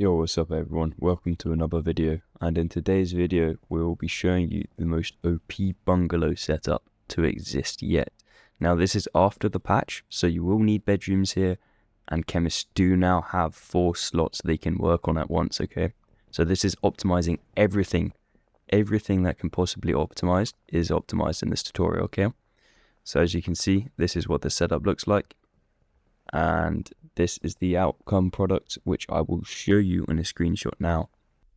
Yo, what's up everyone? Welcome to another video, and in today's video we will be showing you the most OP bungalow setup to exist yet. Now this is after the patch, so you will need bedrooms here, and chemists do now have 4 slots they can work on at once, okay? So this is optimizing everything that can possibly optimize is optimized in this tutorial, okay? So as you can see, this is what the setup looks like. And this is the outcome product, which I will show you in a screenshot now.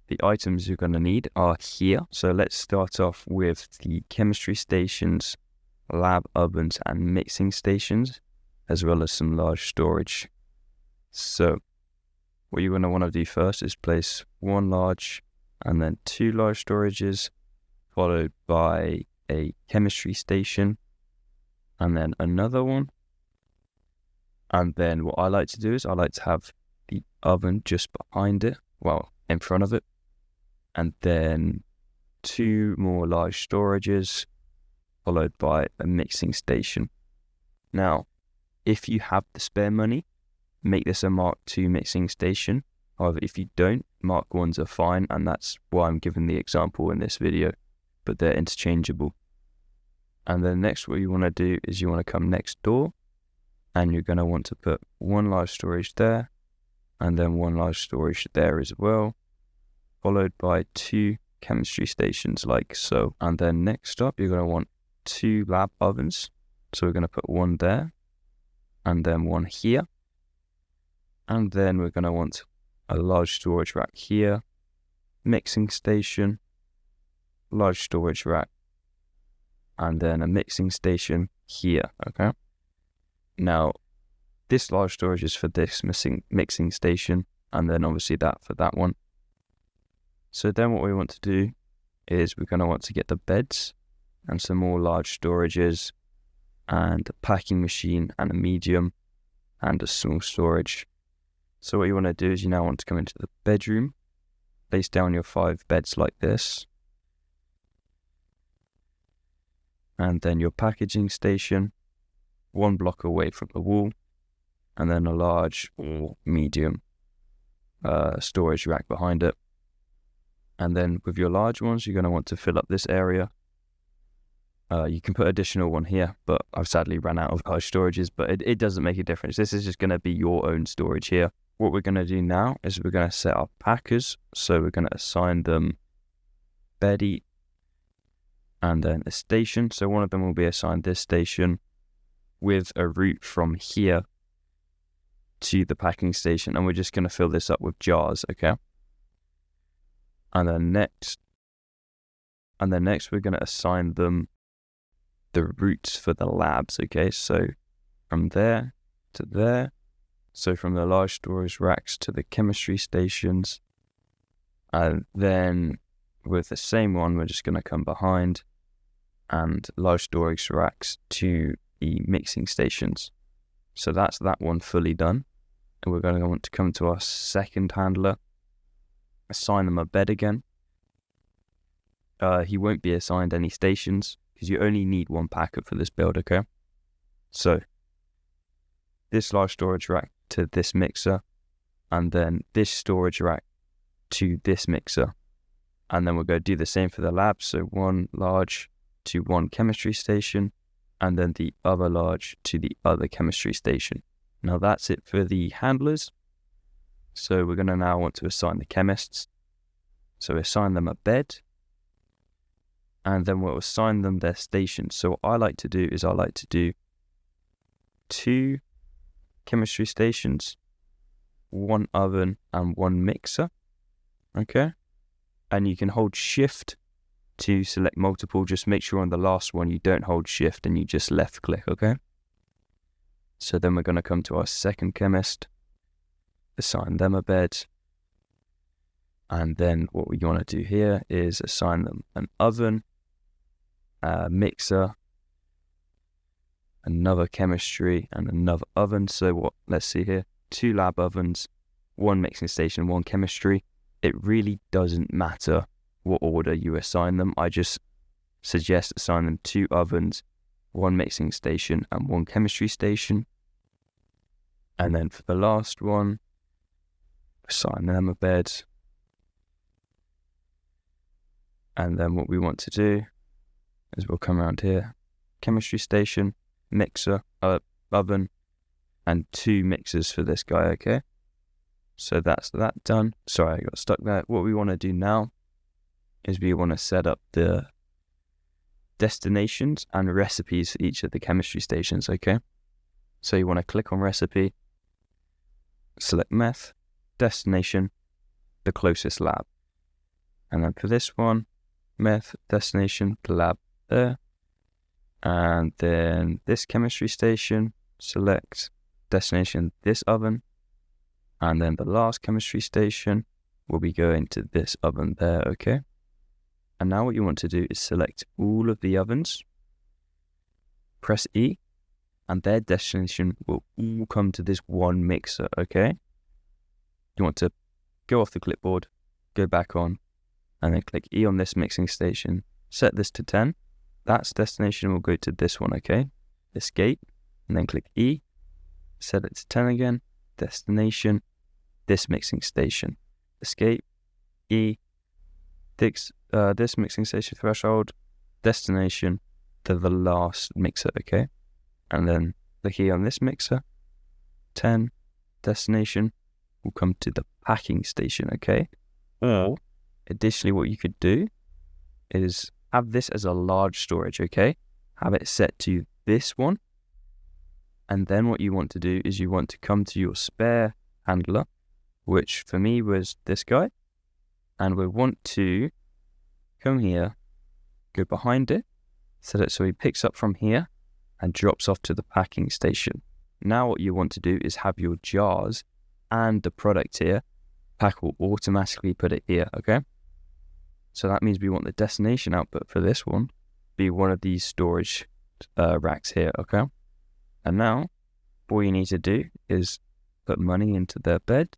The items you're going to need are here. So let's start off with the chemistry stations, lab ovens and mixing stations, as well as some large storage. So what you're going to want to do first is place 1 large and then 2 large storages, followed by a chemistry station and then another one. And then what I like to do is I like to have the oven just behind it, well, in front of it. And then 2 more large storages, followed by a mixing station. Now, if you have the spare money, make this a Mark II mixing station. However, if you don't, Mark Is are fine, and that's why I'm giving the example in this video, but they're interchangeable. And then next what you want to do is you want to come next door, and you're going to want to put 1 large storage there, and then 1 large storage there as well, followed by 2 chemistry stations like so. And then next up, you're going to want 2 lab ovens. So we're going to put 1 there, and then 1 here. And then we're going to want a large storage rack here, mixing station, large storage rack, and then a mixing station here, okay? Now, this large storage is for this mixing station, and then obviously that for that one. So then what we want to do is we're going to want to get the beds and some more large storages and a packing machine and a medium and a small storage. So what you want to do is you now want to come into the bedroom, place down your 5 beds like this, and then your packaging station 1 block away from the wall, and then a large or medium storage rack behind it. And then with your large ones, you're going to want to fill up this area. You can put additional one here, but I've sadly run out of large storages, but it doesn't make a difference. This is just going to be your own storage here. What we're going to do now is we're going to set up packers. So we're going to assign them beddy and then a station. So one of them will be assigned this station, with a route from here to the packing station, and we're just going to fill this up with jars, okay? And then next we're going to assign them the routes for the labs, okay? So from there to there, so from the large storage racks to the chemistry stations, and then with the same one, we're just going to come behind and large storage racks to the mixing stations. So that's that one fully done, and we're going to want to come to our second handler, assign them a bed again. He won't be assigned any stations because you only need 1 packer for this build, okay? So this large storage rack to this mixer, and then this storage rack to this mixer, and then we're going to do the same for the lab. So 1 large to 1 chemistry station, and then the other large to the other chemistry station. Now that's it for the handlers. So we're going to now want to assign the chemists. So assign them a bed, and then we'll assign them their stations. So what I like to do is I like to do 2 chemistry stations, 1 oven and 1 mixer, okay? And you can hold shift to select multiple. Just make sure on the last one you don't hold shift and you just left click, okay? So then we're going to come to our second chemist, assign them a bed, and then what we want to do here is assign them an oven, a mixer, another chemistry, and another oven. So let's see here, 2 lab ovens, 1 mixing station, 1 chemistry. It really doesn't matter what order you assign them. I just suggest assign them 2 ovens, 1 mixing station, and 1 chemistry station. And then for the last one, assign them a bed. And then what we want to do is we'll come around here, chemistry station, mixer, oven, and 2 mixers for this guy, okay? So that's that done. Sorry, I got stuck there. What we want to do now is we want to set up the destinations and recipes for each of the chemistry stations, okay? So you want to click on recipe, select meth, destination, the closest lab. And then for this one, meth, destination, the lab there. And then this chemistry station, select destination, this oven. And then the last chemistry station will be going to this oven there, okay? And now what you want to do is select all of the ovens, press E, and their destination will all come to this one mixer, okay? You want to go off the clipboard, go back on, and then click E on this mixing station, set this to 10. That's destination will go to this one, okay? Escape, and then click E, set it to 10 again, destination, this mixing station. Escape, E, this mixing station threshold, destination to the last mixer, okay? And then click E on this mixer, 10, destination will come to the packing station, okay? Or additionally, what you could do is have this as a large storage, okay? Have it set to this one. And then what you want to do is you want to come to your spare handler, which for me was this guy. And we want to come here, go behind it, set it so he picks up from here and drops off to the packing station. Now what you want to do is have your jars and the product here. Pack will automatically put it here, okay? So that means we want the destination output for this one be one of these storage racks here, okay? And now all you need to do is put money into their bed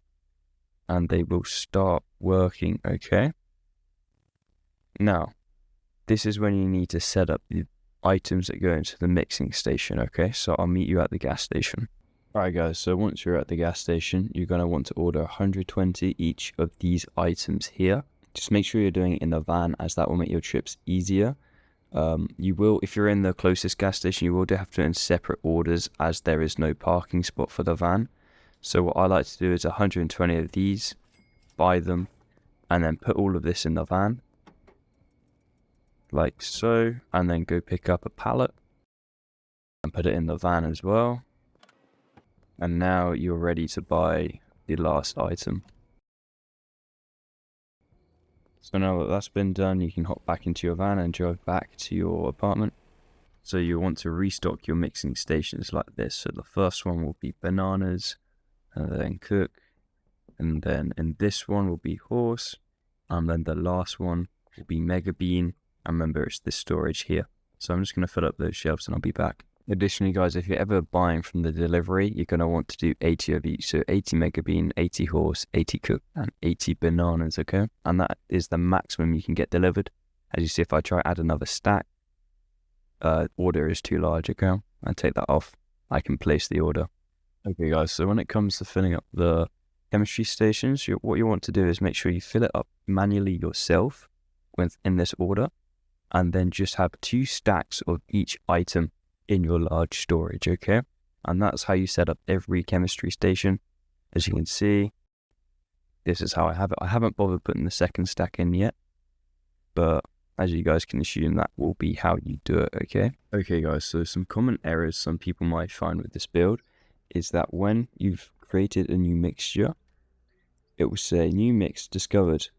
and they will start working, okay? Now, this is when you need to set up the items that go into the mixing station, okay? So I'll meet you at the gas station. Alright guys, so once you're at the gas station, you're going to want to order 120 each of these items here. Just make sure you're doing it in the van, as that will make your trips easier. You will, if you're in the closest gas station, you will have to do it in separate orders, as there is no parking spot for the van. So what I like to do is 120 of these, buy them, and then put all of this in the van, like so, and then go pick up a pallet and put it in the van as well. And now you're ready to buy the last item. So now that that's been done, you can hop back into your van and drive back to your apartment. So you want to restock your mixing stations like this. So the first one will be bananas, and then cook, and then in this one will be horse, and then the last one will be mega bean. And remember, it's this storage here. So I'm just going to fill up those shelves and I'll be back. Additionally, guys, if you're ever buying from the delivery, you're going to want to do 80 of each. So 80 mega bean, 80 horse, 80 cook, and 80 bananas, okay? And that is the maximum you can get delivered. As you see, if I try to add another stack, order is too large, okay? I take that off. I can place the order. Okay, guys, so when it comes to filling up the chemistry stations, what you want to do is make sure you fill it up manually yourself in this order, and then just have 2 stacks of each item in your large storage, okay? And that's how you set up every chemistry station. As you can see, this is how I have it. I haven't bothered putting the second stack in yet, but as you guys can assume, that will be how you do it, okay? Okay guys, so some common errors some people might find with this build is that when you've created a new mixture, it will say new mix discovered.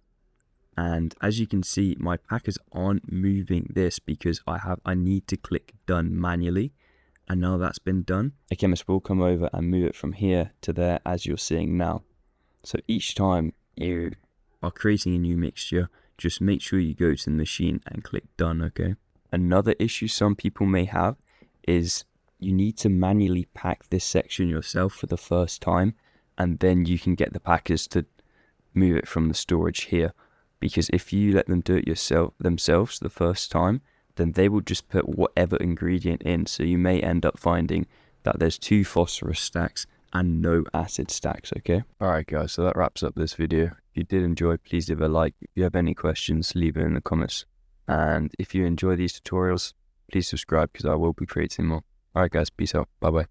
And as you can see, my packers aren't moving this because I need to click done manually. And now that's been done, a chemist will come over and move it from here to there, as you're seeing now. So each time you are creating a new mixture, just make sure you go to the machine and click done, okay? Another issue some people may have is you need to manually pack this section yourself for the first time, and then you can get the packers to move it from the storage here. Because if you let them do it themselves the first time, then they will just put whatever ingredient in. So you may end up finding that there's 2 phosphorus stacks and no acid stacks, okay? Alright guys, so that wraps up this video. If you did enjoy, please leave a like. If you have any questions, leave it in the comments. And if you enjoy these tutorials, please subscribe because I will be creating more. Alright guys, peace out. Bye bye.